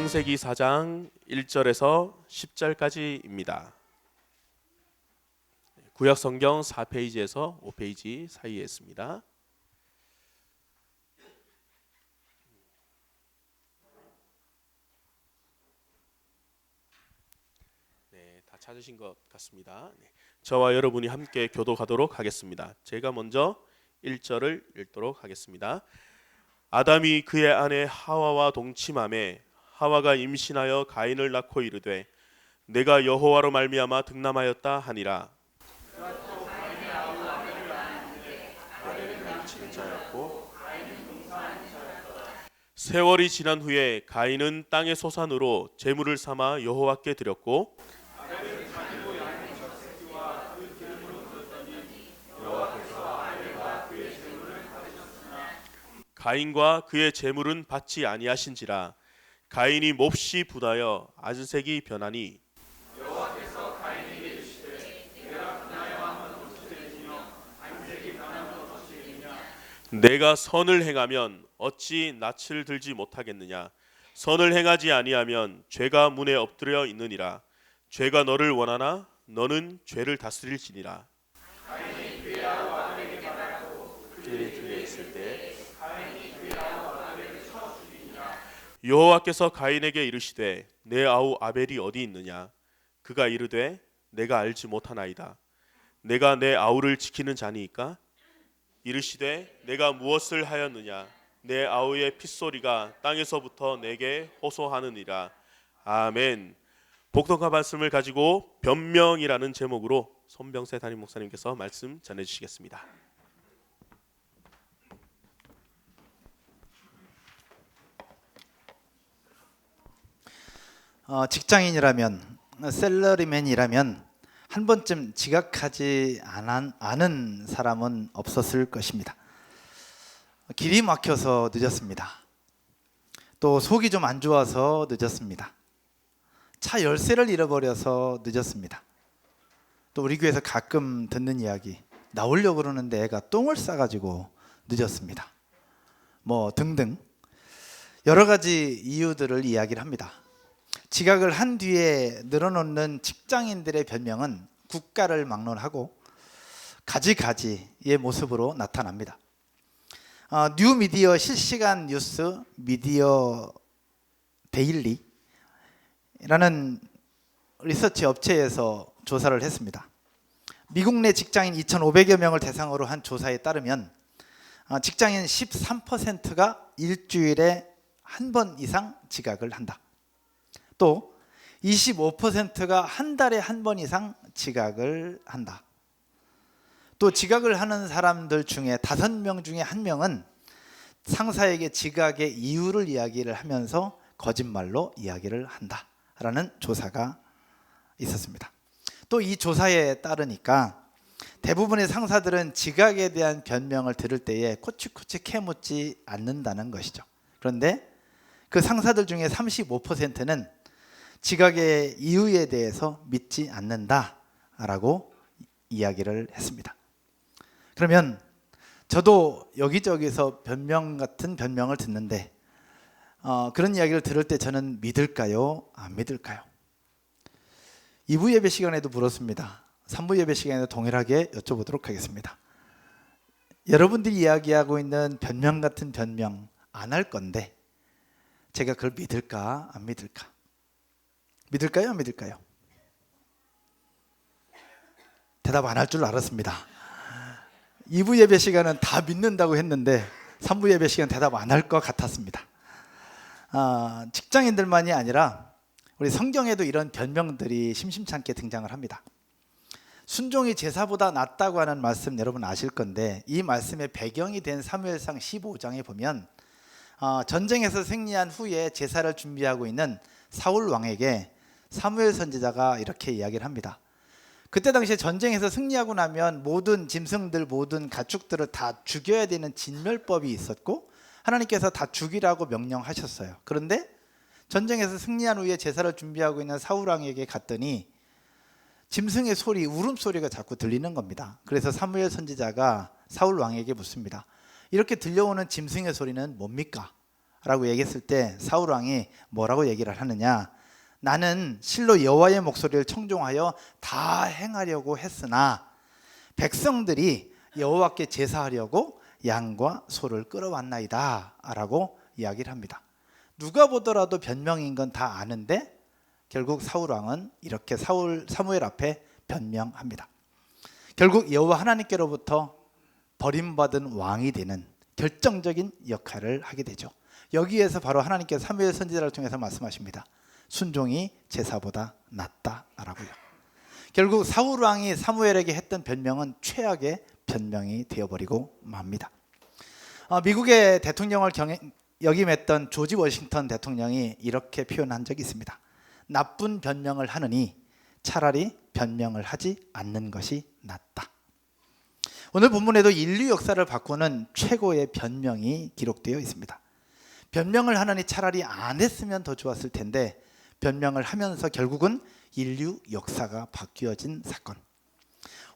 창세기 4장 1절에서 10절까지입니다. 구약 성경 4페이지에서 5페이지 사이에 있습니다. 네, 다 찾으신 것 같습니다. 네, 저와 여러분이 함께 교독하도록 하겠습니다. 제가 먼저 1절을 읽도록 하겠습니다. 아담이 그의 아내 하와와 동침하매 하와가 임신하여 가인을 낳고 이르되 내가 여호와로 말미암아 득남하였다 하니라. 세월이 지난 후에 가인은 땅의 소산으로 제물을 삼아 여호와께 드렸고 가인과 그의 제물은 받지 아니하신지라. 가인이 몹시 분하여 안색이 변하니 여호와께서 가인에게 이르시되 내가 분하여 한 것은 어찌되며 안색이 변한 것은 어찌되느냐. 내가 선을 행하면 어찌 낯을 들지 못하겠느냐. 선을 행하지 아니하면 죄가 문에 엎드려 있느니라. 죄가 너를 원하나 너는 죄를 다스릴지니라. 가인이 그의 아우 아벨에게 말하고 그들이 들에 있을 때 가인이 그의 아우 아벨을 쳐 죽이니라. 여호와께서 가인에게 이르시되 내 아우 아벨이 어디 있느냐. 그가 이르되 내가 알지 못하나이다. 내가 내 아우를 지키는 자니이까. 이르시되 내가 무엇을 하였느냐. 내 아우의 핏소리가 땅에서부터 내게 호소하느니라. 아멘. 복독한 말씀을 가지고 변명이라는 제목으로 손병세 담임 목사님께서 말씀 전해주시겠습니다. 직장인이라면 셀러리맨이라면 한 번쯤 지각하지 않은 사람은 없었을 것입니다. 길이 막혀서 늦었습니다. 또 속이 좀 안 좋아서 늦었습니다. 차 열쇠를 잃어버려서 늦었습니다. 또 우리 교회에서 가끔 듣는 이야기, 나오려고 그러는데 애가 똥을 싸가지고 늦었습니다. 뭐 등등 여러 가지 이유들을 이야기를 합니다. 지각을 한 뒤에 늘어놓는 직장인들의 별명은 국가를 막론하고 가지가지의 모습으로 나타납니다. 뉴미디어 실시간 뉴스 미디어 데일리라는 리서치 업체에서 조사를 했습니다. 미국 내 직장인 2,500여 명을 대상으로 한 조사에 따르면 직장인 13%가 일주일에 한 번 이상 지각을 한다. 또 25%가 한 달에 한 번 이상 지각을 한다. 또 지각을 하는 사람들 중에 5명 중에 1명은 상사에게 지각의 이유를 이야기를 하면서 거짓말로 이야기를 한다라는 조사가 있었습니다. 또 이 조사에 따르니까 대부분의 상사들은 지각에 대한 변명을 들을 때에 코치코치 캐묻지 않는다는 것이죠. 그런데 그 상사들 중에 35%는 지각의 이유에 대해서 믿지 않는다라고 이야기를 했습니다. 그러면 저도 여기저기서 변명 같은 변명을 듣는데 그런 이야기를 들을 때 저는 믿을까요? 안 믿을까요? 2부 예배 시간에도 물었습니다. 3부 예배 시간에도 동일하게 여쭤보도록 하겠습니다. 여러분들이 이야기하고 있는 변명 같은 변명 안 할 건데 제가 그걸 믿을까 안 믿을까? 믿을까요 안 믿을까요? 대답 안 할 줄 알았습니다. 2부 예배 시간은 다 믿는다고 했는데 3부 예배 시간 대답 안 할 것 같았습니다. 직장인들만이 아니라 우리 성경에도 이런 변명들이 심심찮게 등장을 합니다. 순종이 제사보다 낫다고 하는 말씀 여러분 아실 건데 이 말씀의 배경이 된 사무엘상 15장에 보면 전쟁에서 승리한 후에 제사를 준비하고 있는 사울 왕에게 사무엘 선지자가 이렇게 이야기를 합니다. 그때 당시에 전쟁에서 승리하고 나면 모든 짐승들, 모든 가축들을 다 죽여야 되는 진멸법이 있었고 하나님께서 다 죽이라고 명령하셨어요. 그런데 전쟁에서 승리한 후에 제사를 준비하고 있는 사울 왕에게 갔더니 짐승의 소리, 울음소리가 자꾸 들리는 겁니다. 그래서 사무엘 선지자가 사울 왕에게 묻습니다. 이렇게 들려오는 짐승의 소리는 뭡니까? 라고 얘기했을 때 사울 왕이 뭐라고 얘기를 하느냐, 나는 실로 여호와의 목소리를 청종하여 다 행하려고 했으나 백성들이 여호와께 제사하려고 양과 소를 끌어왔나이다 라고 이야기를 합니다. 누가 보더라도 변명인 건 다 아는데 결국 사울 왕은 이렇게 사무엘 앞에 변명합니다. 결국 여호와 하나님께로부터 버림받은 왕이 되는 결정적인 역할을 하게 되죠. 여기에서 바로 하나님께서 사무엘 선지자를 통해서 말씀하십니다. 순종이 제사보다 낫다라고요. 결국 사울 왕이 사무엘에게 했던 변명은 최악의 변명이 되어버리고 맙니다. 미국의 대통령을 역임했던 조지 워싱턴 대통령이 이렇게 표현한 적이 있습니다. 나쁜 변명을 하느니 차라리 변명을 하지 않는 것이 낫다. 오늘 본문에도 인류 역사를 바꾸는 최고의 변명이 기록되어 있습니다. 변명을 하느니 차라리 안 했으면 더 좋았을 텐데 변명을 하면서 결국은 인류 역사가 바뀌어진 사건.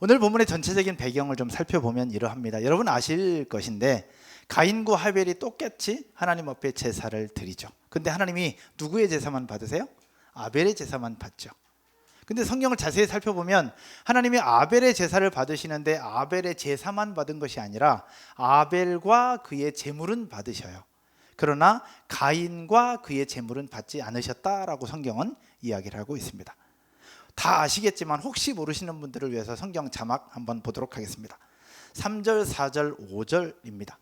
오늘 본문의 전체적인 배경을 좀 살펴보면 이러합니다. 여러분 아실 것인데 가인과 하벨이 똑같이 하나님 앞에 제사를 드리죠. 근데 하나님이 누구의 제사만 받으세요? 아벨의 제사만 받죠. 근데 성경을 자세히 살펴보면 하나님이 아벨의 제사를 받으시는데 아벨의 제사만 받은 것이 아니라 아벨과 그의 제물은 받으셔요. 그러나 가인과 그의 제물은 받지 않으셨다라고 성경은 이야기를 하고 있습니다. 다 아시겠지만 혹시 모르시는 분들을 위해서 성경 자막 한번 보도록 하겠습니다. 3절, 4절, 5절입니다.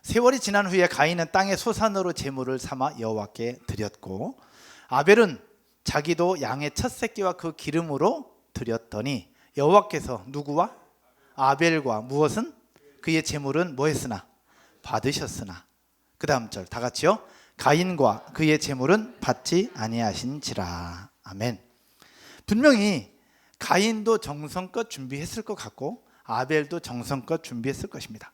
세월이 지난 후에 가인은 땅의 소산으로 제물을 삼아 여호와께 드렸고 아벨은 자기도 양의 첫 새끼와 그 기름으로 드렸더니 여호와께서 누구와? 아벨과 무엇은? 그의 제물은 뭐 했으나? 받으셨으나. 그 다음 절 다 같이요. 가인과 그의 제물은 받지 아니하신지라. 아멘. 분명히 가인도 정성껏 준비했을 것 같고 아벨도 정성껏 준비했을 것입니다.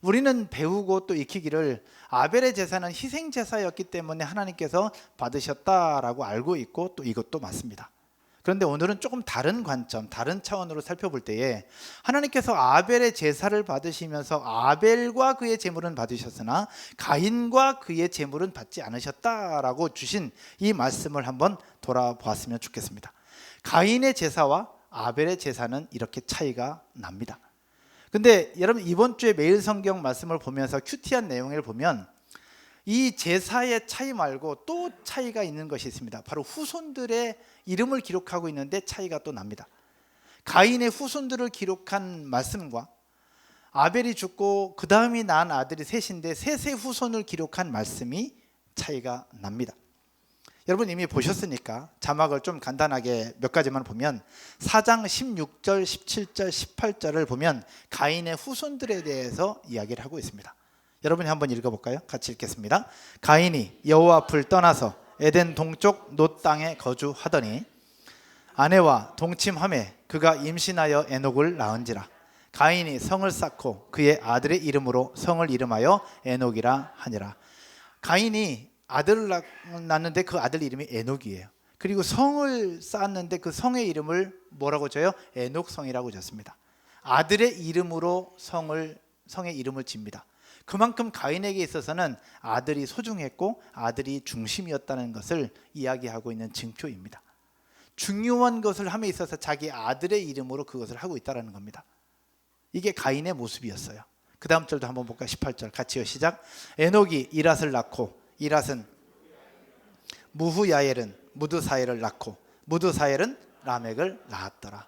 우리는 배우고 또 익히기를 아벨의 제사는 희생 제사였기 때문에 하나님께서 받으셨다라고 알고 있고 또 이것도 맞습니다. 그런데 오늘은 조금 다른 관점, 다른 차원으로 살펴볼 때에 하나님께서 아벨의 제사를 받으시면서 아벨과 그의 제물은 받으셨으나 가인과 그의 제물은 받지 않으셨다라고 주신 이 말씀을 한번 돌아보았으면 좋겠습니다. 가인의 제사와 아벨의 제사는 이렇게 차이가 납니다. 근데 여러분 이번 주에 매일 성경 말씀을 보면서 큐티한 내용을 보면 이 제사의 차이 말고 또 차이가 있는 것이 있습니다. 바로 후손들의 이름을 기록하고 있는데 차이가 또 납니다. 가인의 후손들을 기록한 말씀과 아벨이 죽고 그 다음이 낳은 아들이 셋인데 셋의 후손을 기록한 말씀이 차이가 납니다. 여러분 이미 보셨으니까 자막을 좀 간단하게 몇 가지만 보면 4장 16절, 17절, 18절을 보면 가인의 후손들에 대해서 이야기를 하고 있습니다. 여러분이 한번 읽어볼까요? 같이 읽겠습니다. 가인이 여호와 앞을 떠나서 에덴 동쪽 놋 땅에 거주하더니 아내와 동침하매 그가 임신하여 에녹을 낳은지라. 가인이 성을 쌓고 그의 아들의 이름으로 성을 이름하여 에녹이라 하니라. 가인이 아들을 낳았는데 그 아들 이름이 에녹이에요. 그리고 성을 쌓았는데 그 성의 이름을 뭐라고 져요? 에녹성이라고 졌습니다. 아들의 이름으로 성의 이름을 집니다. 그만큼 가인에게 있어서는 아들이 소중했고 아들이 중심이었다는 것을 이야기하고 있는 증표입니다. 중요한 것을 함에 있어서 자기 아들의 이름으로 그것을 하고 있다는 겁니다. 이게 가인의 모습이었어요. 그 다음 절도 한번 볼까요? 18절 같이요. 시작. 에녹이 이랏을 낳고 이랏은 무후야엘은 무드사엘을 낳고 무드사엘은 라멕을 낳았더라.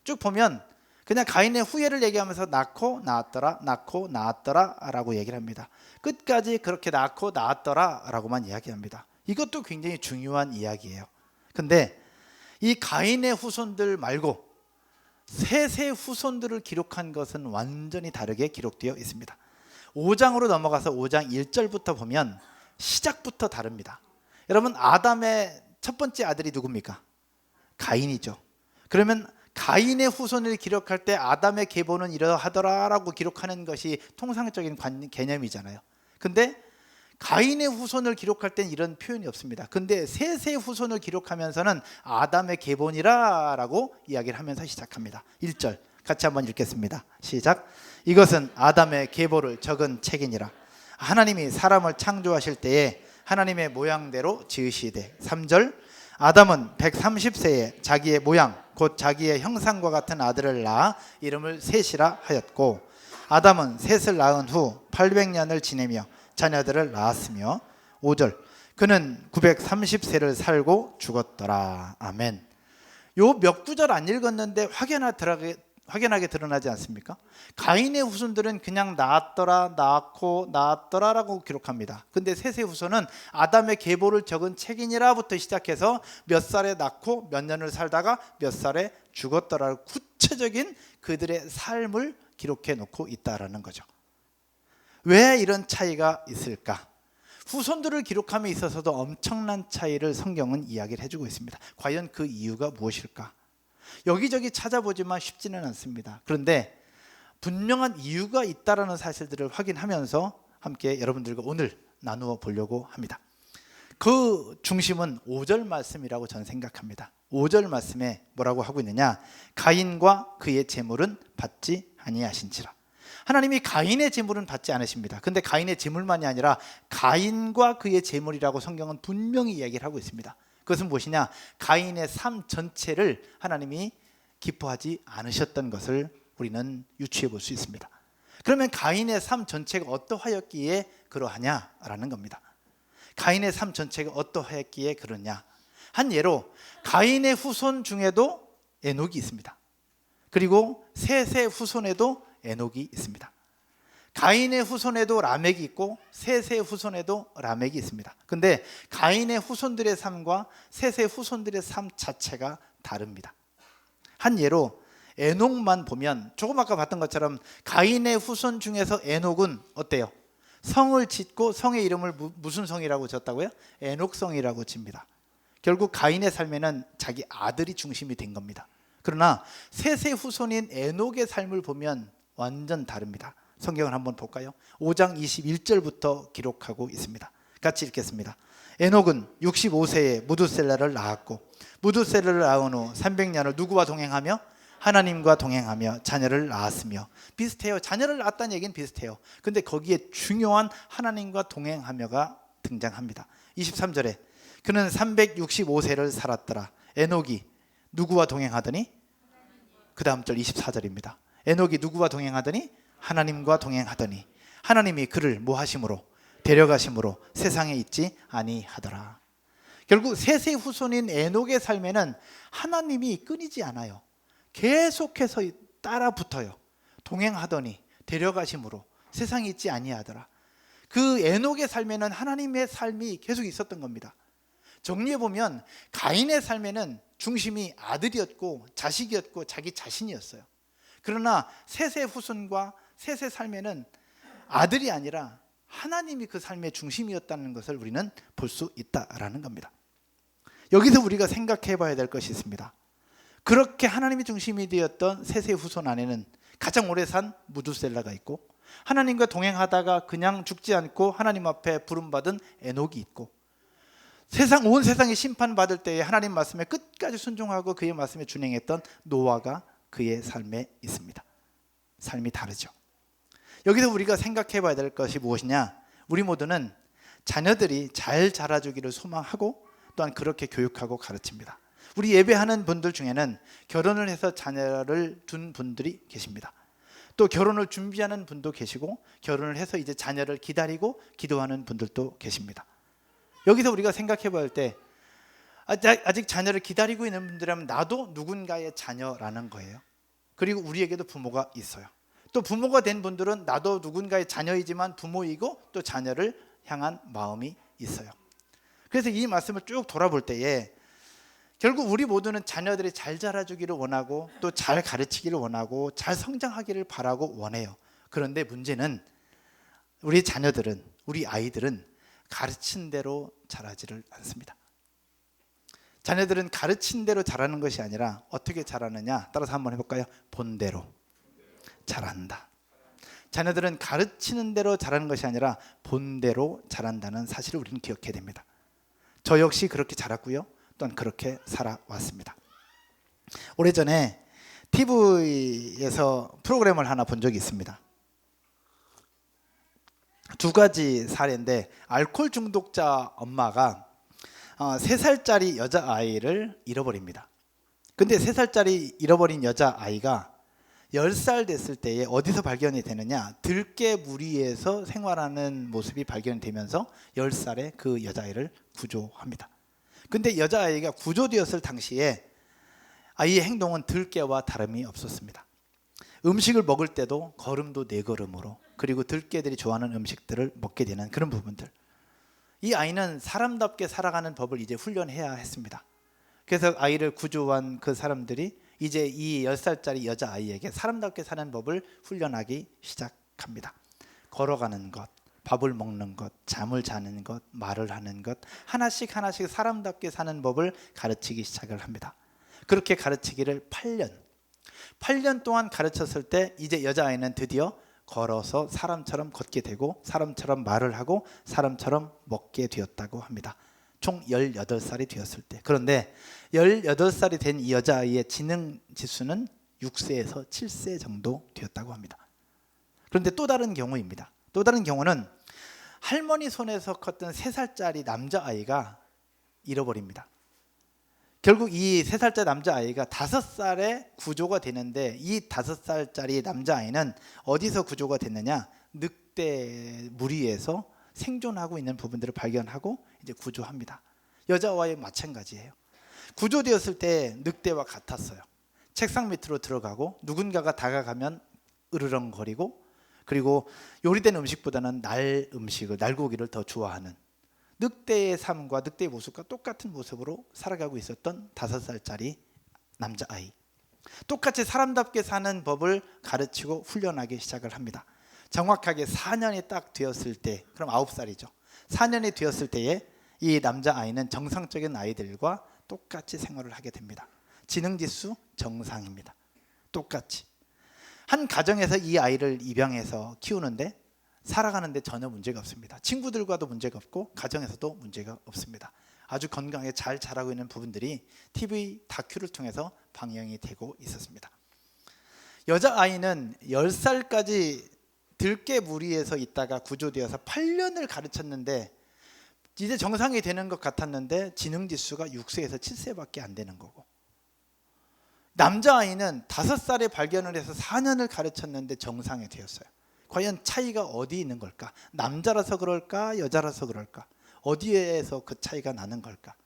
쭉 보면 그냥 가인의 후예를 얘기하면서 낳고 낳았더라, 낳고 낳았더라 라고 얘기를 합니다. 끝까지 그렇게 낳고 낳았더라 라고만 이야기합니다. 이것도 굉장히 중요한 이야기예요. 근데 이 가인의 후손들 말고 셋의 후손들을 기록한 것은 완전히 다르게 기록되어 있습니다. 5장으로 넘어가서 5장 1절부터 보면 시작부터 다릅니다. 여러분 아담의 첫 번째 아들이 누굽니까? 가인이죠. 그러면 가인의 후손을 기록할 때 아담의 계보는 이러하더라라고 기록하는 것이 통상적인 개념이잖아요. 근데 가인의 후손을 기록할 땐 이런 표현이 없습니다. 근데 셋의 후손을 기록하면서는 아담의 계보니라라고 이야기를 하면서 시작합니다. 1절 같이 한번 읽겠습니다. 시작. 이것은 아담의 계보를 적은 책이니라. 하나님이 사람을 창조하실 때에 하나님의 모양대로 지으시되 3절 아담은 130세에 자기의 모양 곧 자기의 형상과 같은 아들을 낳아 이름을 셋이라 하였고 아담은 셋을 낳은 후 800년을 지내며 자녀들을 낳았으며 5절 그는 930세를 살고 죽었더라. 아멘. 요 몇 구절 안 읽었는데 확연하게 드러나지 않습니까? 가인의 후손들은 그냥 낳았더라라고 기록합니다. 근데 셋의 후손은 아담의 계보를 적은 책이니라부터 시작해서 몇 살에 낳고 몇 년을 살다가 몇 살에 죽었더라라고 구체적인 그들의 삶을 기록해 놓고 있다라는 거죠. 왜 이런 차이가 있을까? 후손들을 기록함에 있어서도 엄청난 차이를 성경은 이야기를 해주고 있습니다. 과연 그 이유가 무엇일까? 여기저기 찾아보지만 쉽지는 않습니다. 그런데 분명한 이유가 있다라는 사실들을 확인하면서 함께 여러분들과 오늘 나누어 보려고 합니다. 그 중심은 5절 말씀이라고 저는 생각합니다. 5절 말씀에 뭐라고 하고 있느냐? 가인과 그의 재물은 받지 아니하신지라. 하나님이 가인의 재물은 받지 않으십니다. 근데 가인의 재물만이 아니라 가인과 그의 재물이라고 성경은 분명히 이야기를 하고 있습니다. 그것은 무엇이냐? 가인의 삶 전체를 하나님이 기뻐하지 않으셨던 것을 우리는 유추해 볼 수 있습니다. 그러면 가인의 삶 전체가 어떠하였기에 그러하냐라는 겁니다. 가인의 삶 전체가 어떠하였기에 그러냐? 한 예로 가인의 후손 중에도 에녹이 있습니다. 그리고 셋의 후손에도 에녹이 있습니다. 가인의 후손에도 라멕이 있고 셋의 후손에도 라멕이 있습니다. 근데 가인의 후손들의 삶과 셋의 후손들의 삶 자체가 다릅니다. 한 예로 에녹만 보면 조금 아까 봤던 것처럼 가인의 후손 중에서 에녹은 어때요? 성을 짓고 성의 이름을 무슨 성이라고 졌다고요? 에녹성이라고 집니다. 결국 가인의 삶에는 자기 아들이 중심이 된 겁니다. 그러나 셋의 후손인 에녹의 삶을 보면 완전 다릅니다. 성경을 한번 볼까요? 5장 21절부터 기록하고 있습니다. 같이 읽겠습니다. 에녹은 65세에 무두셀라를 낳았고 무두셀라를 낳은 후 300년을 누구와 동행하며? 하나님과 동행하며 자녀를 낳았으며. 비슷해요. 자녀를 낳았다는 얘기는 비슷해요. 근데 거기에 중요한 하나님과 동행하며가 등장합니다. 23절에 그는 365세를 살았더라. 에녹이 누구와 동행하더니? 그 다음 절 24절입니다. 에녹이 누구와 동행하더니? 하나님과 동행하더니 하나님이 그를 뭐 하심으로? 데려가심으로 세상에 있지 아니하더라. 결국 셋의 후손인 에녹의 삶에는 하나님이 끊이지 않아요. 계속해서 따라 붙어요. 동행하더니 데려가심으로 세상에 있지 아니하더라. 그 에녹의 삶에는 하나님의 삶이 계속 있었던 겁니다. 정리해보면 가인의 삶에는 중심이 아들이었고 자식이었고 자기 자신이었어요. 그러나 셋의 후손과 셋의 삶에는 아들이 아니라 하나님이 그 삶의 중심이었다는 것을 우리는 볼 수 있다라는 겁니다. 여기서 우리가 생각해 봐야 될 것이 있습니다. 그렇게 하나님이 중심이 되었던 셋의 후손 안에는 가장 오래 산 무두셀라가 있고 하나님과 동행하다가 그냥 죽지 않고 하나님 앞에 부름받은 에녹이 있고 온 세상이 심판받을 때에 하나님 말씀에 끝까지 순종하고 그의 말씀에 준행했던 노아가 그의 삶에 있습니다. 삶이 다르죠. 여기서 우리가 생각해 봐야 될 것이 무엇이냐? 우리 모두는 자녀들이 잘 자라주기를 소망하고 또한 그렇게 교육하고 가르칩니다. 우리 예배하는 분들 중에는 결혼을 해서 자녀를 둔 분들이 계십니다. 또 결혼을 준비하는 분도 계시고 결혼을 해서 이제 자녀를 기다리고 기도하는 분들도 계십니다. 여기서 우리가 생각해 볼 때 아직 자녀를 기다리고 있는 분들이라면 나도 누군가의 자녀라는 거예요. 그리고 우리에게도 부모가 있어요. 또 부모가 된 분들은 나도 누군가의 자녀이지만 부모이고 또 자녀를 향한 마음이 있어요. 그래서 이 말씀을 쭉 돌아볼 때에 결국 우리 모두는 자녀들이 잘 자라주기를 원하고 또 잘 가르치기를 원하고 잘 성장하기를 바라고 원해요. 그런데 문제는 우리 자녀들은, 우리 아이들은 가르친 대로 자라지를 않습니다. 자녀들은 가르친 대로 자라는 것이 아니라 어떻게 자라느냐? 따라서 한번 해볼까요? 본대로 자란다. 자녀들은 가르치는 대로 자라는 것이 아니라 본대로 자란다는 사실을 우리는 기억해야 됩니다. 저 역시 그렇게 자랐고요. 또한 그렇게 살아왔습니다. 오래전에 TV에서 프로그램을 하나 본 적이 있습니다. 두 가지 사례인데, 알코올 중독자 엄마가 3살짜리 여자아이를 잃어버립니다. 근데 3살짜리 잃어버린 여자아이가 10살 됐을 때에 어디서 발견이 되느냐, 들깨 무리에서 생활하는 모습이 발견이 되면서 10살에 그 여자아이를 구조합니다. 근데 여자아이가 구조되었을 당시에 아이의 행동은 들깨와 다름이 없었습니다. 음식을 먹을 때도 걸음도 4걸음으로, 그리고 들깨들이 좋아하는 음식들을 먹게 되는 그런 부분들. 이 아이는 사람답게 살아가는 법을 이제 훈련해야 했습니다. 그래서 아이를 구조한 그 사람들이 이제 이 10살짜리 여자아이에게 사람답게 사는 법을 훈련하기 시작합니다. 걸어가는 것, 밥을 먹는 것, 잠을 자는 것, 말을 하는 것, 하나씩 사람답게 사는 법을 가르치기 시작을 합니다. 그렇게 가르치기를 8년 동안 가르쳤을 때 이제 여자아이는 드디어 걸어서 사람처럼 걷게 되고 사람처럼 말을 하고 사람처럼 먹게 되었다고 합니다. 총 18살이 되었을 때. 그런데 18살이 된 이 여자아이의 지능 지수는 6세에서 7세 정도 되었다고 합니다. 그런데 또 다른 경우입니다. 또 다른 경우는 할머니 손에서 컸던 3살짜리 남자아이가 잃어버립니다. 결국 이 3살짜리 남자아이가 5살에 구조가 되는데, 이 5살짜리 남자아이는 어디서 구조가 됐느냐, 늑대 무리에서 생존하고 있는 부분들을 발견하고 이제 구조합니다. 여자와의 마찬가지예요. 구조되었을 때 늑대와 같았어요. 책상 밑으로 들어가고 누군가가 다가가면 으르렁거리고, 그리고 요리된 음식보다는 날고기를 더 좋아하는 늑대의 삶과 늑대의 모습과 똑같은 모습으로 살아가고 있었던 5살짜리 남자아이. 똑같이 사람답게 사는 법을 가르치고 훈련하기 시작을 합니다. 정확하게 4년이 딱 되었을 때, 그럼 9살이죠. 4년이 되었을 때에 이 남자아이는 정상적인 아이들과 똑같이 생활을 하게 됩니다. 지능지수 정상입니다. 똑같이. 한 가정에서 이 아이를 입양해서 키우는데, 살아가는데 전혀 문제가 없습니다. 친구들과도 문제가 없고 가정에서도 문제가 없습니다. 아주 건강하게 잘 자라고 있는 부분들이 TV 다큐를 통해서 방영이 되고 있었습니다. 여자아이는 10살까지 들깨 무리에서 있다가 구조되어서 8년을 가르쳤는데 이제 정상이 되는 것 같았는데 지능지수가 6세에서 7세밖에 안 되는 거고, 남자아이는 5살에 발견을 해서 4년을 가르쳤는데 정상이 되었어요. 과연 차이가 어디 있는 걸까? 남자라서 그럴까? 여자라서 그럴까? 어디에서 그 차이가 나는 걸까?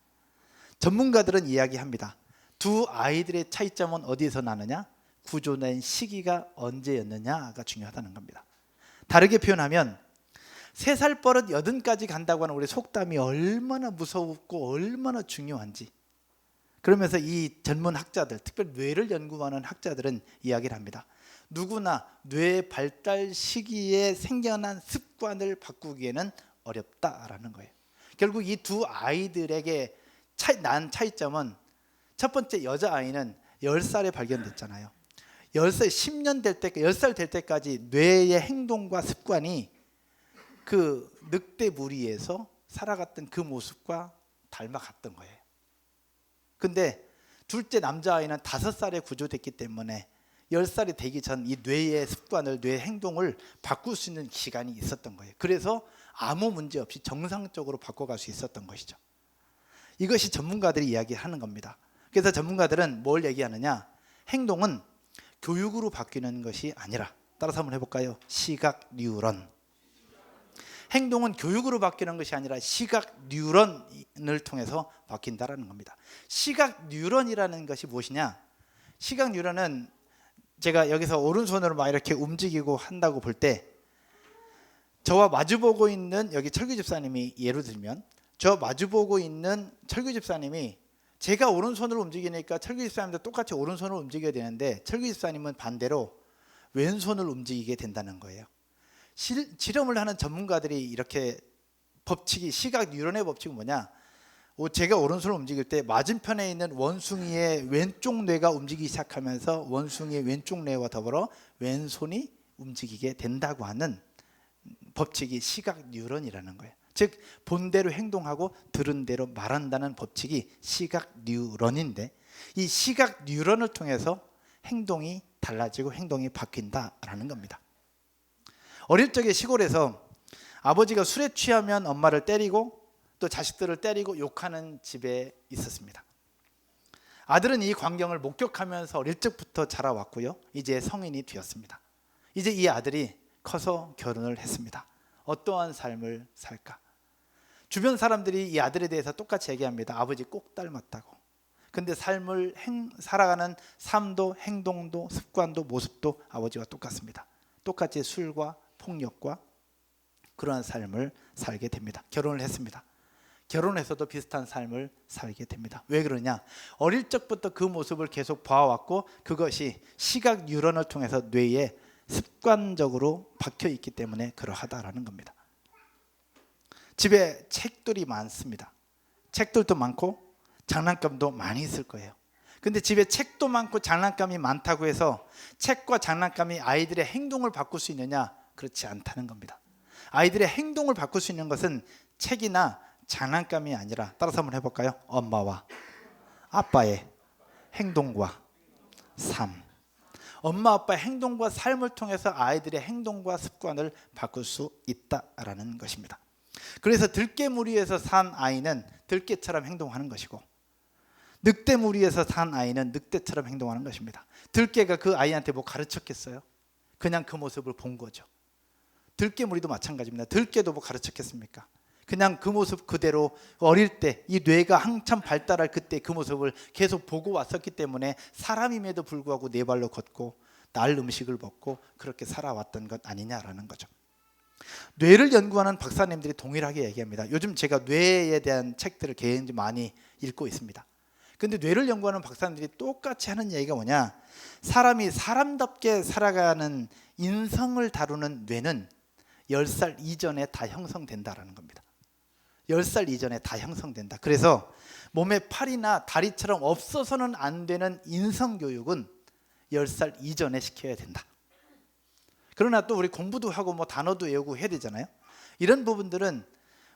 전문가들은 이야기합니다. 두 아이들의 차이점은 어디에서 나느냐? 구조된 시기가 언제였느냐가 중요하다는 겁니다. 다르게 표현하면 3살 버릇 80까지 간다고 하는 우리 속담이 얼마나 무섭고 얼마나 중요한지, 그러면서 이 전문 학자들, 특별히 뇌를 연구하는 학자들은 이야기를 합니다. 누구나 뇌 발달 시기에 생겨난 습관을 바꾸기에는 어렵다라는 거예요. 결국 이 두 아이들에게 난 차이점은, 첫 번째 여자아이는 10살에 발견됐잖아요. 10살, 10년 될 때, 10살 될 때까지 뇌의 행동과 습관이 그 늑대 무리에서 살아갔던 그 모습과 닮아갔던 거예요. 근데 둘째 남자아이는 5살에 구조됐기 때문에 10살이 되기 전 이 뇌의 습관을, 뇌의 행동을 바꿀 수 있는 기간이 있었던 거예요. 그래서 아무 문제 없이 정상적으로 바꿔갈 수 있었던 것이죠. 이것이 전문가들이 이야기하는 겁니다. 그래서 전문가들은 뭘 얘기하느냐, 행동은 교육으로 바뀌는 것이 아니라, 따라서 한번 해볼까요? 시각 뉴런. 행동은 교육으로 바뀌는 것이 아니라 시각 뉴런을 통해서 바뀐다라는 겁니다. 시각 뉴런이라는 것이 무엇이냐? 시각 뉴런은 제가 여기서 오른손으로 막 이렇게 움직이고 한다고 볼 때, 저와 마주보고 있는 여기 철규 집사님이, 예를 들면 저 마주보고 있는 철규 집사님이 제가 오른손으로 움직이니까 철규 집사님도 똑같이 오른손으로 움직여야 되는데, 철규 집사님은 반대로 왼손을 움직이게 된다는 거예요. 실험을 하는 전문가들이 이렇게 법칙이, 시각 뉴런의 법칙은 뭐냐, 제가 오른손을 움직일 때 맞은편에 있는 원숭이의 왼쪽 뇌가 움직이기 시작하면서 원숭이의 왼쪽 뇌와 더불어 왼손이 움직이게 된다고 하는 법칙이 시각 뉴런이라는 거예요. 즉 본대로 행동하고 들은 대로 말한다는 법칙이 시각 뉴런인데, 이 시각 뉴런을 통해서 행동이 달라지고 행동이 바뀐다라는 겁니다. 어릴 적에 시골에서 아버지가 술에 취하면 엄마를 때리고 또 자식들을 때리고 욕하는 집에 있었습니다. 아들은 이 광경을 목격하면서 어릴 적부터 자라왔고요. 이제 성인이 되었습니다. 이제 이 아들이 커서 결혼을 했습니다. 어떠한 삶을 살까? 주변 사람들이 이 아들에 대해서 똑같이 얘기합니다. 아버지 꼭 닮았다고. 근데 삶을 살아가는 삶도 행동도 습관도 모습도 아버지와 똑같습니다. 똑같이 술과 폭력과 그러한 삶을 살게 됩니다. 결혼을 했습니다. 결혼해서도 비슷한 삶을 살게 됩니다. 왜 그러냐? 어릴 적부터 그 모습을 계속 봐왔고 그것이 시각 뉴런을 통해서 뇌에 습관적으로 박혀 있기 때문에 그러하다라는 겁니다. 집에 책들이 많습니다. 책들도 많고 장난감도 많이 있을 거예요. 근데 집에 책도 많고 장난감이 많다고 해서 책과 장난감이 아이들의 행동을 바꿀 수 있느냐? 그렇지 않다는 겁니다. 아이들의 행동을 바꿀 수 있는 것은 책이나 장난감이 아니라, 따라서 한번 해볼까요? 엄마와 아빠의 행동과 삶. 엄마 아빠의 행동과 삶을 통해서 아이들의 행동과 습관을 바꿀 수 있다라는 것입니다. 그래서 들깨무리에서 산 아이는 들깨처럼 행동하는 것이고 늑대무리에서 산 아이는 늑대처럼 행동하는 것입니다. 들깨가 그 아이한테 뭐 가르쳤겠어요? 그냥 그 모습을 본 거죠. 들깨무리도 마찬가지입니다. 들깨도 뭐 가르쳤겠습니까? 그냥 그 모습 그대로 어릴 때 이 뇌가 한참 발달할 그때 그 모습을 계속 보고 왔었기 때문에 사람임에도 불구하고 네 발로 걷고 날 음식을 먹고 그렇게 살아왔던 것 아니냐라는 거죠. 뇌를 연구하는 박사님들이 동일하게 얘기합니다. 요즘 제가 뇌에 대한 책들을 굉장히 많이 읽고 있습니다. 근데 뇌를 연구하는 박사님들이 똑같이 하는 얘기가 뭐냐? 사람이 사람답게 살아가는 인성을 다루는 뇌는 10살 이전에 다 형성된다라는 겁니다. 10살 이전에 다 형성된다. 그래서 몸에 팔이나 다리처럼 없어서는 안 되는 인성교육은 10살 이전에 시켜야 된다. 그러나 또 우리 공부도 하고 뭐 단어도 외우고 해야 되잖아요. 이런 부분들은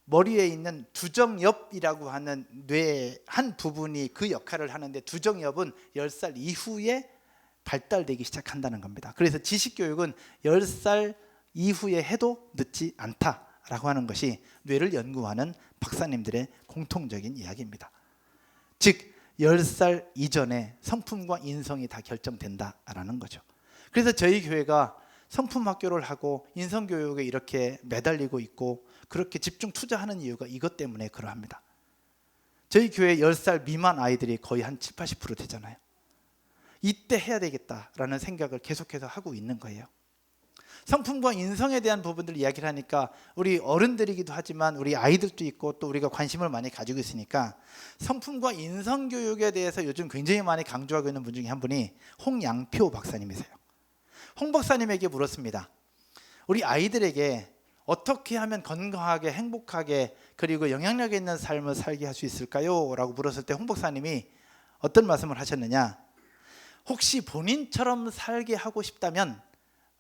머리에 있는 두정엽이라고 하는 뇌의 한 부분이 그 역할을 하는데 두정엽은 10살 이후에 발달되기 시작한다는 겁니다. 그래서 지식교육은 10살 이후에 해도 늦지 않다라고 하는 것이 뇌를 연구하는 박사님들의 공통적인 이야기입니다. 즉 10살 이전에 성품과 인성이 다 결정된다라는 거죠. 그래서 저희 교회가 성품학교를 하고 인성교육에 이렇게 매달리고 있고 그렇게 집중 투자하는 이유가 이것 때문에 그러합니다. 저희 교회 10살 미만 아이들이 거의 한 7, 80% 되잖아요. 이때 해야 되겠다라는 생각을 계속해서 하고 있는 거예요. 성품과 인성에 대한 부분들 이야기를 하니까 우리 어른들이기도 하지만 우리 아이들도 있고 또 우리가 관심을 많이 가지고 있으니까 성품과 인성 교육에 대해서 요즘 굉장히 많이 강조하고 있는 분 중에 한 분이 홍양표 박사님이세요. 홍 박사님에게 물었습니다. 우리 아이들에게 어떻게 하면 건강하게 행복하게 그리고 영향력 있는 삶을 살게 할 수 있을까요? 라고 물었을 때 홍 박사님이 어떤 말씀을 하셨느냐? 혹시 본인처럼 살게 하고 싶다면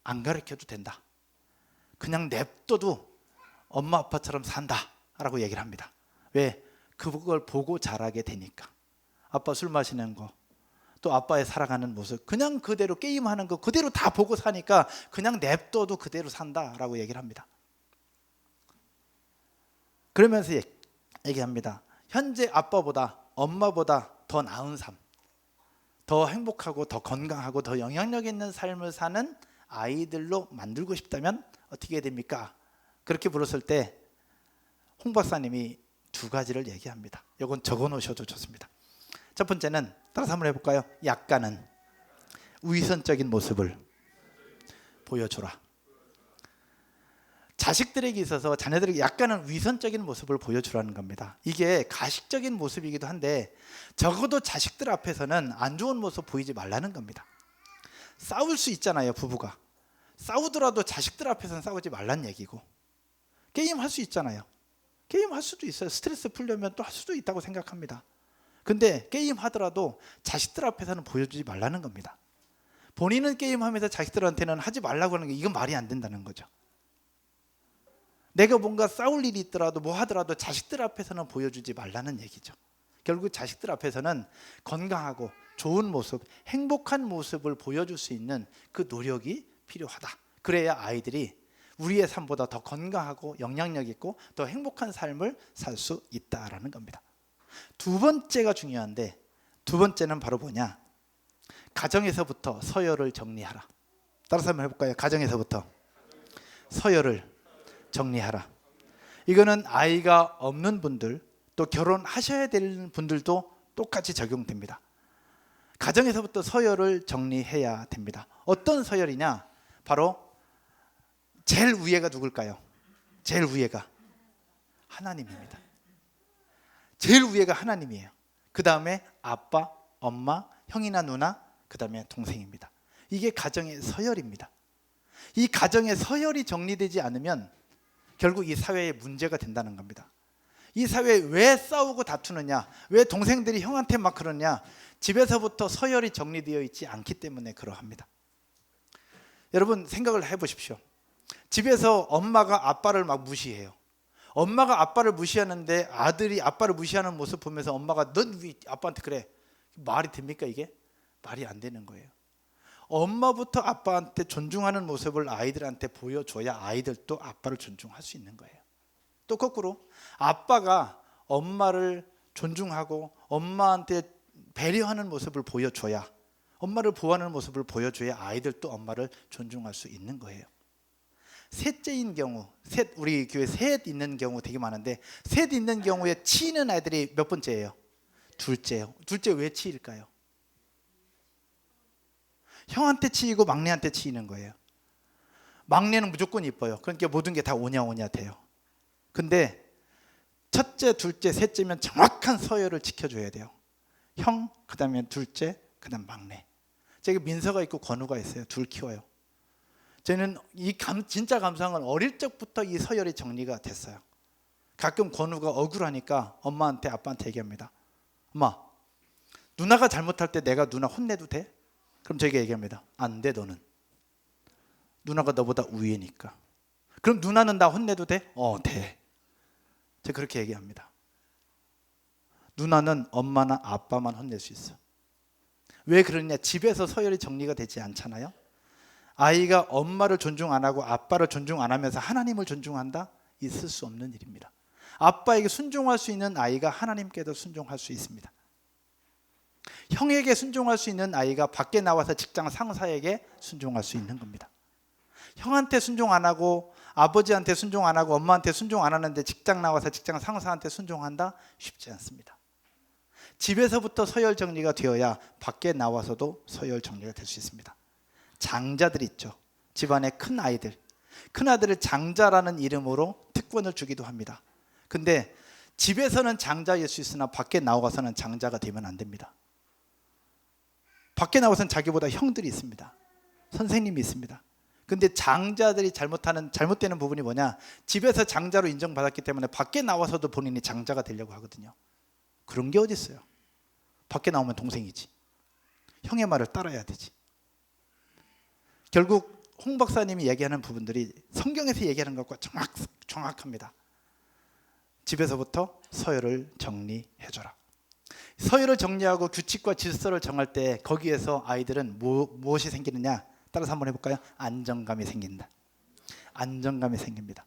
안 가르쳐도 된다. 그냥 냅둬도 엄마 아빠처럼 산다 라고 얘기를 합니다. 왜? 그걸 보고 자라게 되니까. 아빠 술 마시는 거, 또 아빠의 살아가는 모습 그냥 그대로 게임하는 거 그대로 다 보고 사니까 그냥 냅둬도 그대로 산다라고 얘기를 합니다. 그러면서 얘기합니다. 현재 아빠보다 엄마보다 더 나은 삶, 더 행복하고 더 건강하고 더 영향력 있는 삶을 사는 아이들로 만들고 싶다면 어떻게 해야 됩니까? 그렇게 물었을 때 홍 박사님이 두 가지를 얘기합니다. 이건 적어 놓으셔도 좋습니다. 첫 번째는 따라서 한번 해볼까요? 약간은 위선적인 모습을 보여줘라. 자식들에게 있어서 자녀들에게 약간은 위선적인 모습을 보여주라는 겁니다. 이게 가식적인 모습이기도 한데 적어도 자식들 앞에서는 안 좋은 모습 보이지 말라는 겁니다. 싸울 수 있잖아요, 부부가. 싸우더라도 자식들 앞에서는 싸우지 말란 얘기고, 게임할 수 있잖아요. 게임할 수도 있어요. 스트레스 풀려면 또 할 수도 있다고 생각합니다. 근데 게임하더라도 자식들 앞에서는 보여주지 말라는 겁니다. 본인은 게임하면서 자식들한테는 하지 말라고 하는 게 이건 말이 안 된다는 거죠. 내가 뭔가 싸울 일이 있더라도 뭐 하더라도 자식들 앞에서는 보여주지 말라는 얘기죠. 결국 자식들 앞에서는 건강하고 좋은 모습, 행복한 모습을 보여줄 수 있는 그 노력이 필요하다. 그래야 아이들이 우리의 삶보다 더 건강하고 영향력 있고 더 행복한 삶을 살 수 있다라는 겁니다. 두 번째가 중요한데, 두 번째는 바로 뭐냐? 가정에서부터 서열을 정리하라. 따라서 한번 해볼까요? 가정에서부터 서열을 정리하라. 이거는 아이가 없는 분들, 또 결혼하셔야 될 분들도 똑같이 적용됩니다. 가정에서부터 서열을 정리해야 됩니다. 어떤 서열이냐? 바로 제일 위에가 누굴까요? 제일 위에가 하나님입니다. 제일 위에가 하나님이에요. 그 다음에 아빠, 엄마, 형이나 누나, 그 다음에 동생입니다. 이게 가정의 서열입니다. 이 가정의 서열이 정리되지 않으면 결국 이 사회에 문제가 된다는 겁니다. 이 사회에 왜 싸우고 다투느냐, 왜 동생들이 형한테 막 그러냐? 집에서부터 서열이 정리되어 있지 않기 때문에 그러합니다. 여러분 생각을 해보십시오. 집에서 엄마가 아빠를 막 무시해요. 엄마가 아빠를 무시하는데 아들이 아빠를 무시하는 모습 보면서 엄마가 넌 왜 아빠한테 그래? 말이 됩니까 이게? 말이 안 되는 거예요. 엄마부터 아빠한테 존중하는 모습을 아이들한테 보여줘야 아이들도 아빠를 존중할 수 있는 거예요. 또 거꾸로 아빠가 엄마를 존중하고 엄마한테 배려하는 모습을 보여줘야, 엄마를 보호하는 모습을 보여줘야 아이들도 엄마를 존중할 수 있는 거예요. 셋째인 경우, 우리 교회 셋 있는 경우 되게 많은데, 셋 있는 경우에 치이는 아이들이 몇 번째예요? 둘째예요. 둘째 왜 치일까요? 형한테 치이고 막내한테 치이는 거예요. 막내는 무조건 이뻐요. 그러니까 모든 게 다 오냐오냐 돼요. 근데 첫째, 둘째, 셋째면 정확한 서열을 지켜줘야 돼요. 형, 그 다음에 둘째, 그 다음 막내. 제가 민서가 있고 건우가 있어요. 둘 키워요. 저는 진짜 감사한 건 어릴 적부터 이 서열이 정리가 됐어요. 가끔 건우가 억울하니까 엄마한테 아빠한테 얘기합니다. 엄마, 누나가 잘못할 때 내가 누나 혼내도 돼? 그럼 저희가 얘기합니다. 안 돼, 너는. 누나가 너보다 우위니까. 그럼 누나는 나 혼내도 돼? 돼. 제가 그렇게 얘기합니다. 누나는 엄마나 아빠만 혼낼 수 있어. 왜 그러냐? 집에서 서열이 정리가 되지 않잖아요. 아이가 엄마를 존중 안 하고 아빠를 존중 안 하면서 하나님을 존중한다? 있을 수 없는 일입니다. 아빠에게 순종할 수 있는 아이가 하나님께도 순종할 수 있습니다. 형에게 순종할 수 있는 아이가 밖에 나와서 직장 상사에게 순종할 수 있는 겁니다. 형한테 순종 안 하고 아버지한테 순종 안 하고 엄마한테 순종 안 하는데 직장 나와서 직장 상사한테 순종한다? 쉽지 않습니다. 집에서부터 서열 정리가 되어야 밖에 나와서도 서열 정리가 될 수 있습니다. 장자들 있죠. 집안의 큰 아이들. 큰 아들을 장자라는 이름으로 특권을 주기도 합니다. 근데 집에서는 장자일 수 있으나 밖에 나와서는 장자가 되면 안 됩니다. 밖에 나와서는 자기보다 형들이 있습니다. 선생님이 있습니다. 근데 장자들이 잘못되는 부분이 뭐냐? 집에서 장자로 인정받았기 때문에 밖에 나와서도 본인이 장자가 되려고 하거든요. 그런 게 어디 있어요? 밖에 나오면 동생이지. 형의 말을 따라야 되지. 결국 홍 박사님이 얘기하는 부분들이 성경에서 얘기하는 것과 정확합니다. 집에서부터 서열을 정리해줘라. 서열을 정리하고 규칙과 질서를 정할 때 거기에서 아이들은 무엇이 생기느냐? 따라서 한번 해볼까요? 안정감이 생긴다. 안정감이 생깁니다.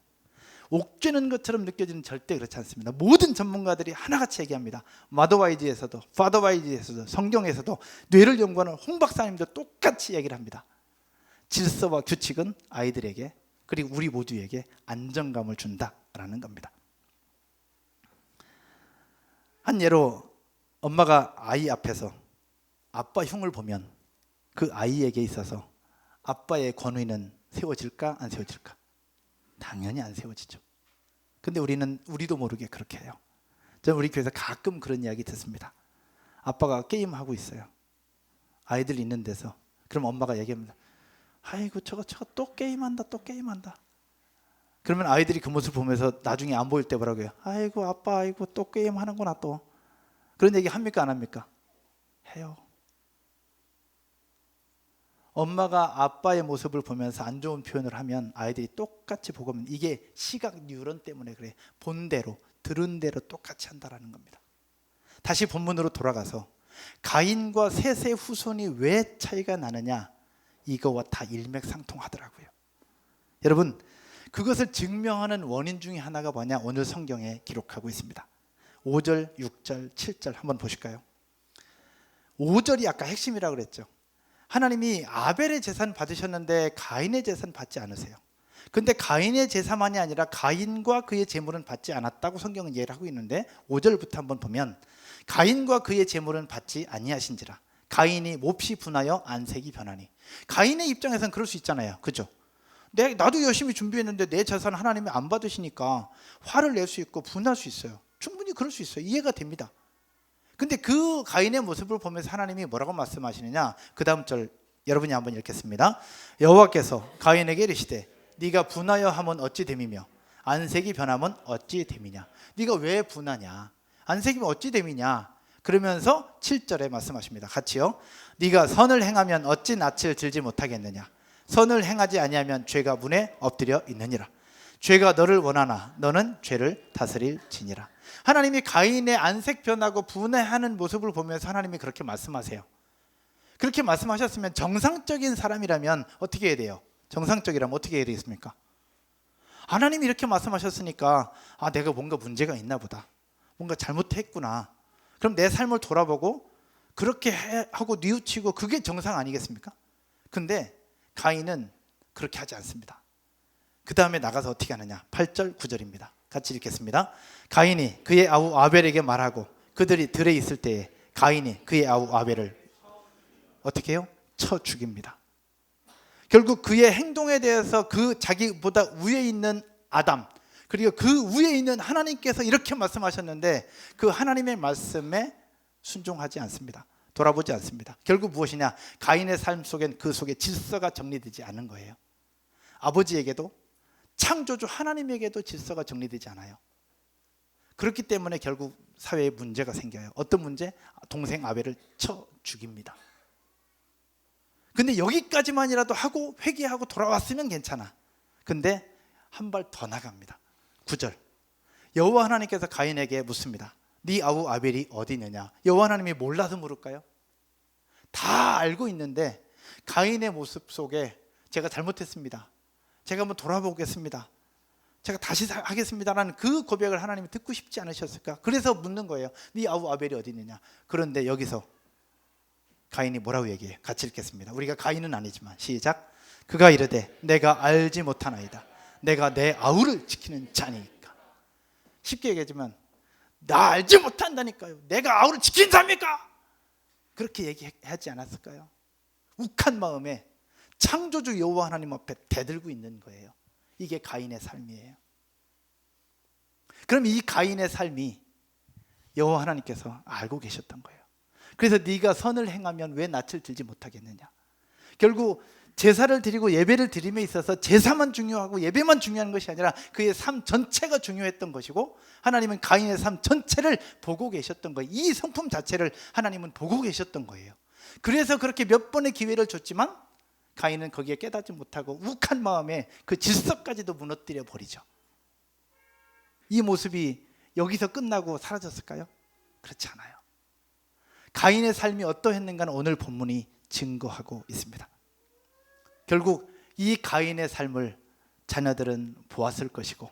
옥죄는 것처럼 느껴지는 절대 그렇지 않습니다. 모든 전문가들이 하나같이 얘기합니다. 마더와이즈에서도 파더와이즈에서도 성경에서도 뇌를 연구하는 홍 박사님도 똑같이 얘기를 합니다. 질서와 규칙은 아이들에게 그리고 우리 모두에게 안정감을 준다라는 겁니다. 한 예로 엄마가 아이 앞에서 아빠 흉을 보면 그 아이에게 있어서 아빠의 권위는 세워질까 안 세워질까? 당연히 안 세워지죠. 근데 우리도 모르게 그렇게 해요. 저는 우리 교회에서 가끔 그런 이야기 듣습니다. 아빠가 게임하고 있어요. 아이들 있는 데서. 그럼 엄마가 얘기합니다. 아이고 저거 또 게임한다. 그러면 아이들이 그 모습을 보면서 나중에 안 보일 때 뭐라고 해요? 아이고 아빠 아이고 또 게임하는구나 또. 그런 얘기 합니까 안 합니까? 해요. 엄마가 아빠의 모습을 보면서 안 좋은 표현을 하면 아이들이 똑같이 보고 있는, 이게 시각 뉴런 때문에 그래. 본 대로 들은 대로 똑같이 한다라는 겁니다. 다시 본문으로 돌아가서 가인과 셋의 후손이 왜 차이가 나느냐, 이거와 다 일맥상통하더라고요. 여러분 그것을 증명하는 원인 중에 하나가 뭐냐? 오늘 성경에 기록하고 있습니다. 5절, 6절, 7절 한번 보실까요? 5절이 아까 핵심이라고 그랬죠. 하나님이 아벨의 재산 받으셨는데 가인의 재산 받지 않으세요. 근데 가인의 제사만이 아니라 가인과 그의 재물은 받지 않았다고 성경은 이해를 하고 있는데 5절부터 한번 보면 가인과 그의 재물은 받지 아니하신지라 가인이 몹시 분하여 안색이 변하니. 가인의 입장에서는 그럴 수 있잖아요. 그죠? 나도 열심히 준비했는데 내 재산 하나님이 안 받으시니까 화를 낼 수 있고 분할 수 있어요. 충분히 그럴 수 있어요. 이해가 됩니다. 근데 그 가인의 모습을 보면서 하나님이 뭐라고 말씀하시느냐? 그 다음 절 여러분이 한번 읽겠습니다. 여호와께서 가인에게 이르시되 네가 분하여 함은 어찌 됨이며 안색이 변함은 어찌 됨이냐. 네가 왜 분하냐, 안색이면 어찌 됨이냐. 그러면서 7절에 말씀하십니다. 같이요. 네가 선을 행하면 어찌 낯을 들지 못하겠느냐. 선을 행하지 아니하면 죄가 문에 엎드려 있느니라. 죄가 너를 원하나 너는 죄를 다스릴지니라. 하나님이 가인의 안색 변하고 분해하는 모습을 보면서 하나님이 그렇게 말씀하세요. 그렇게 말씀하셨으면 정상적인 사람이라면 어떻게 해야 돼요? 정상적이라면 어떻게 해야 되겠습니까? 하나님이 이렇게 말씀하셨으니까 내가 뭔가 문제가 있나 보다, 뭔가 잘못했구나. 그럼 내 삶을 돌아보고 그렇게 하고 뉘우치고 그게 정상 아니겠습니까? 근데 가인은 그렇게 하지 않습니다. 그 다음에 나가서 어떻게 하느냐? 8절 9절입니다. 같이 읽겠습니다. 가인이 그의 아우 아벨에게 말하고 그들이 들에 있을 때에 가인이 그의 아우 아벨을 어떻게 해요? 쳐 죽입니다. 결국 그의 행동에 대해서 그 자기보다 위에 있는 아담, 그리고 그 위에 있는 하나님께서 이렇게 말씀하셨는데 그 하나님의 말씀에 순종하지 않습니다. 돌아보지 않습니다. 결국 무엇이냐? 가인의 삶 속엔 그 속에 질서가 정리되지 않은 거예요. 아버지에게도 창조주 하나님에게도 질서가 정리되지 않아요. 그렇기 때문에 결국 사회에 문제가 생겨요. 어떤 문제? 동생 아벨을 쳐 죽입니다. 근데 여기까지만이라도 하고 회개하고 돌아왔으면 괜찮아. 근데 한 발 더 나갑니다. 9절. 여호와 하나님께서 가인에게 묻습니다. 네 아우 아벨이 어디 있느냐? 여호와 하나님이 몰라서 물을까요? 다 알고 있는데 가인의 모습 속에 제가 잘못했습니다, 제가 한번 돌아보겠습니다, 제가 다시 하겠습니다라는 그 고백을 하나님이 듣고 싶지 않으셨을까? 그래서 묻는 거예요. 네 아우 아벨이 어디 있느냐? 그런데 여기서 가인이 뭐라고 얘기해요? 같이 읽겠습니다. 우리가 가인은 아니지만 시작. 그가 이르되 내가 알지 못하나이다. 내가 내 아우를 지키는 자니까. 쉽게 얘기하지만 나 알지 못한다니까요. 내가 아우를 지킨 자입니까? 그렇게 얘기하지 않았을까요? 욱한 마음에 창조주 여호와 하나님 앞에 대들고 있는 거예요. 이게 가인의 삶이에요. 그럼 이 가인의 삶이 여호와 하나님께서 알고 계셨던 거예요. 그래서 네가 선을 행하면 왜 낯을 들지 못하겠느냐. 결국 제사를 드리고 예배를 드림에 있어서 제사만 중요하고 예배만 중요한 것이 아니라 그의 삶 전체가 중요했던 것이고 하나님은 가인의 삶 전체를 보고 계셨던 거예요. 이 성품 자체를 하나님은 보고 계셨던 거예요. 그래서 그렇게 몇 번의 기회를 줬지만 가인은 거기에 깨닫지 못하고 욱한 마음에 그 질서까지도 무너뜨려 버리죠. 이 모습이 여기서 끝나고 사라졌을까요? 그렇지 않아요. 가인의 삶이 어떠했는가는 오늘 본문이 증거하고 있습니다. 결국 이 가인의 삶을 자녀들은 보았을 것이고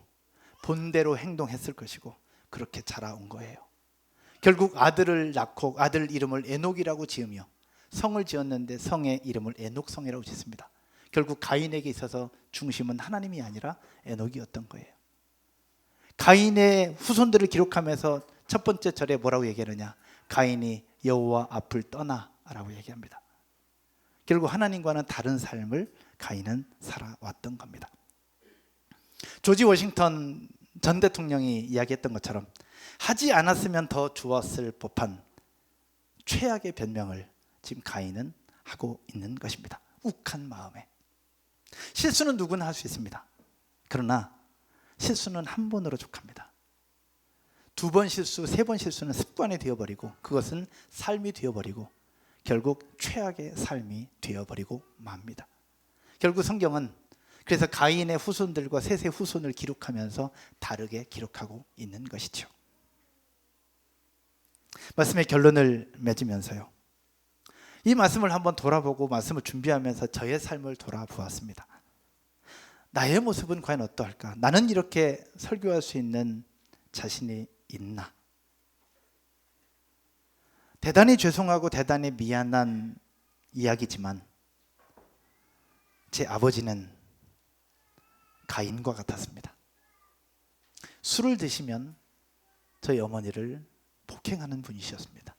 본대로 행동했을 것이고 그렇게 자라온 거예요. 결국 아들을 낳고 아들 이름을 에녹이라고 지으며 성을 지었는데 성의 이름을 에녹성이라고 짓습니다. 결국 가인에게 있어서 중심은 하나님이 아니라 에녹이었던 거예요. 가인의 후손들을 기록하면서 첫 번째 절에 뭐라고 얘기하느냐? 가인이 여호와 앞을 떠나라고 얘기합니다. 결국 하나님과는 다른 삶을 가인은 살아왔던 겁니다. 조지 워싱턴 전 대통령이 이야기했던 것처럼 하지 않았으면 더 좋았을 법한 최악의 변명을 지금 가인은 하고 있는 것입니다. 욱한 마음에. 실수는 누구나 할 수 있습니다. 그러나 실수는 한 번으로 족합니다. 2번 실수, 3번 실수는 습관이 되어버리고 그것은 삶이 되어버리고 결국 최악의 삶이 되어버리고 맙니다. 결국 성경은 그래서 가인의 후손들과 셋의 후손을 기록하면서 다르게 기록하고 있는 것이죠. 말씀의 결론을 맺으면서요, 이 말씀을 한번 돌아보고 말씀을 준비하면서 저의 삶을 돌아보았습니다. 나의 모습은 과연 어떠할까? 나는 이렇게 설교할 수 있는 자신이 있나? 대단히 죄송하고 대단히 미안한 이야기지만 제 아버지는 가인과 같았습니다. 술을 드시면 저희 어머니를 폭행하는 분이셨습니다.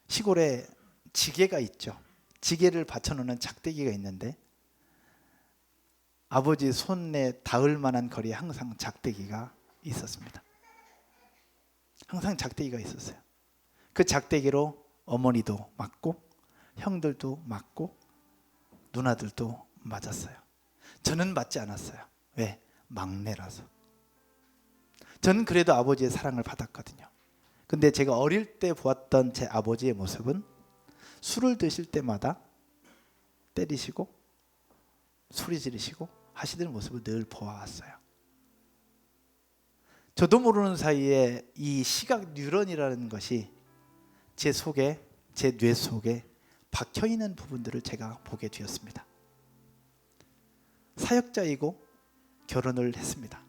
시골에 지게가 있죠. 지게를 받쳐놓는 작대기가 있는데 아버지 손에 닿을 만한 거리에 항상 작대기가 있었습니다. 항상 작대기가 있었어요. 그 작대기로 어머니도 맞고 형들도 맞고 누나들도 맞았어요. 저는 맞지 않았어요. 왜? 막내라서. 저는 그래도 아버지의 사랑을 받았거든요. 근데 제가 어릴 때 보았던 제 아버지의 모습은 술을 드실 때마다 때리시고 소리 지르시고 하시는 모습을 늘 보아왔어요. 저도 모르는 사이에 이 시각 뉴런이라는 것이 제 속에, 제 뇌 속에 박혀있는 부분들을 제가 보게 되었습니다. 사역자이고 결혼을 했습니다.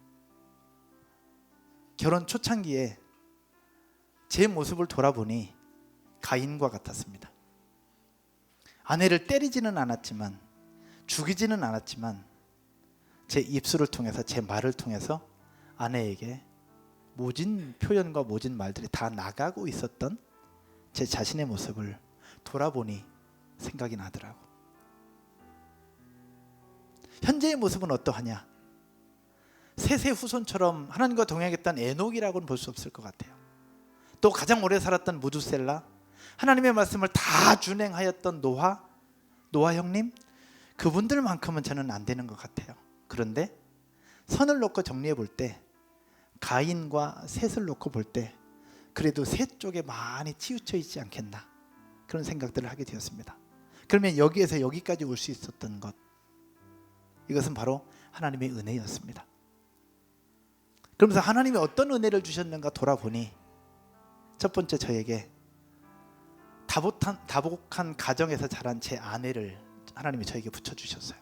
결혼 초창기에 제 모습을 돌아보니 가인과 같았습니다. 아내를 때리지는 않았지만, 죽이지는 않았지만 제 입술을 통해서, 제 말을 통해서 아내에게 모진 표현과 모진 말들이 다 나가고 있었던 제 자신의 모습을 돌아보니 생각이 나더라고. 현재의 모습은 어떠하냐? 셋의 후손처럼 하나님과 동행했던 에녹이라고는 볼 수 없을 것 같아요. 또 가장 오래 살았던 무두셀라, 하나님의 말씀을 다 준행하였던 노아 형님, 그분들만큼은 저는 안 되는 것 같아요. 그런데 선을 놓고 정리해 볼 때, 가인과 셋을 놓고 볼 때 그래도 셋 쪽에 많이 치우쳐 있지 않겠나, 그런 생각들을 하게 되었습니다. 그러면 여기에서 여기까지 올 수 있었던 것, 이것은 바로 하나님의 은혜였습니다. 그러면서 하나님이 어떤 은혜를 주셨는가 돌아보니, 첫 번째, 저에게 다복한 가정에서 자란 제 아내를 하나님이 저에게 붙여주셨어요.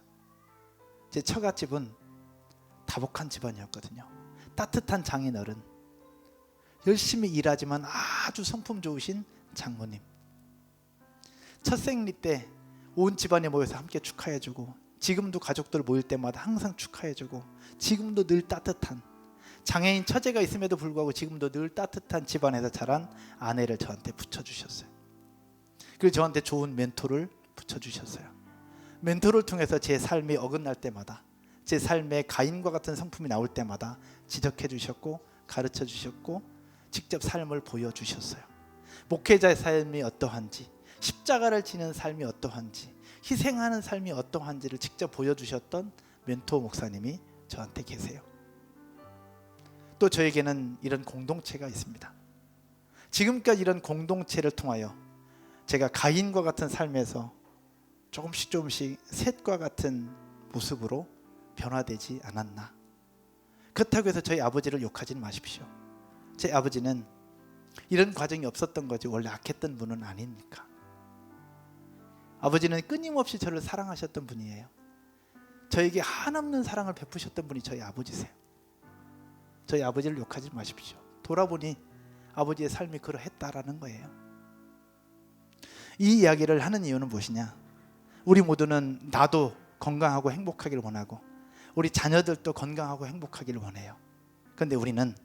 제 처갓집은 다복한 집안이었거든요. 따뜻한 장인어른, 열심히 일하지만 아주 성품 좋으신 장모님, 첫 생리 때 온 집안이 모여서 함께 축하해주고, 지금도 가족들 모일 때마다 항상 축하해주고, 지금도 늘 따뜻한, 장애인 처제가 있음에도 불구하고 지금도 늘 따뜻한 집안에서 자란 아내를 저한테 붙여주셨어요. 그리고 저한테 좋은 멘토를 붙여주셨어요. 멘토를 통해서 제 삶이 어긋날 때마다, 제 삶에 가인과 같은 성품이 나올 때마다 지적해 주셨고, 가르쳐 주셨고, 직접 삶을 보여주셨어요. 목회자의 삶이 어떠한지, 십자가를 지는 삶이 어떠한지, 희생하는 삶이 어떠한지를 직접 보여주셨던 멘토 목사님이 저한테 계세요. 또 저에게는 이런 공동체가 있습니다. 지금까지 이런 공동체를 통하여 제가 가인과 같은 삶에서 조금씩 셋과 같은 모습으로 변화되지 않았나. 그렇다고 해서 저희 아버지를 욕하지는 마십시오. 제 아버지는 이런 과정이 없었던 거지 원래 악했던 분은 아닙니까? 아버지는 끊임없이 저를 사랑하셨던 분이에요. 저에게 한없는 사랑을 베푸셨던 분이 저희 아버지세요. 저희 아버지를 욕하지 마십시오. 돌아보니 아버지의 삶이 그러했다라는 거예요. 이 이야기를 하는 이유는 무엇이냐? 우리 모두는 나도 건강하고 행복하기를 원하고, 우리 자녀들도 건강하고 행복하기를 원해요. 그런데 우리는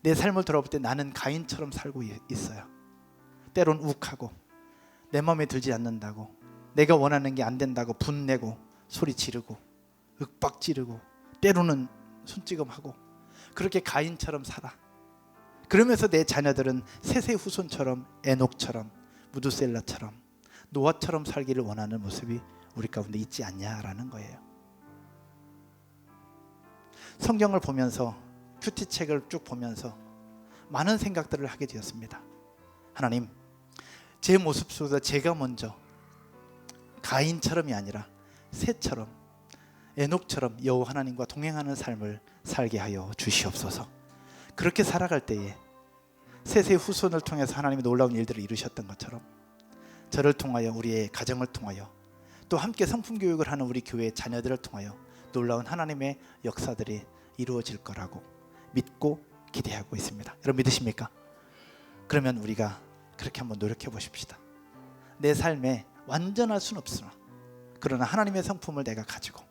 내 삶을 돌아볼 때 나는 가인처럼 살고 있어요. 때론 욱하고, 내 마음에 들지 않는다고, 내가 원하는 게 안 된다고 분내고, 소리 지르고, 윽박 지르고, 때로는 손찌검하고, 그렇게 가인처럼 살아. 그러면서 내 자녀들은 셋의 후손처럼, 에녹처럼, 무두셀라처럼, 노아처럼 살기를 원하는 모습이 우리 가운데 있지 않냐라는 거예요. 성경을 보면서, 큐티책을 쭉 보면서 많은 생각들을 하게 되었습니다. 하나님, 제 모습 속에서 제가 먼저 가인처럼이 아니라 셋처럼, 에녹처럼 여호와 하나님과 동행하는 삶을 살게 하여 주시옵소서. 그렇게 살아갈 때에 셋의 후손을 통해서 하나님이 놀라운 일들을 이루셨던 것처럼, 저를 통하여, 우리의 가정을 통하여, 또 함께 성품 교육을 하는 우리 교회의 자녀들을 통하여, 놀라운 하나님의 역사들이 이루어질 거라고 믿고 기대하고 있습니다. 여러분 믿으십니까? 그러면 우리가 그렇게 한번 노력해 보십시다. 내 삶에 완전할 수는 없으나 그러나 하나님의 성품을 내가 가지고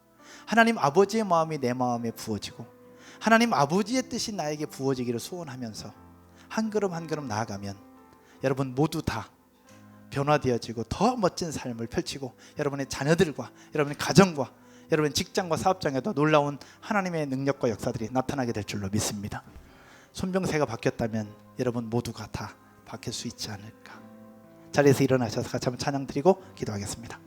하나님 아버지의 마음이 내 마음에 부어지고 하나님 아버지의 뜻이 나에게 부어지기를 소원하면서 한 걸음 한 걸음 나아가면 여러분 모두 다 변화되어지고 더 멋진 삶을 펼치고 여러분의 자녀들과 여러분의 가정과 여러분의 직장과 사업장에도 놀라운 하나님의 능력과 역사들이 나타나게 될 줄로 믿습니다. 손병세가 바뀌었다면 여러분 모두가 다 바뀔 수 있지 않을까. 자리에서 일어나셔서 같이 한번 찬양 드리고 기도하겠습니다.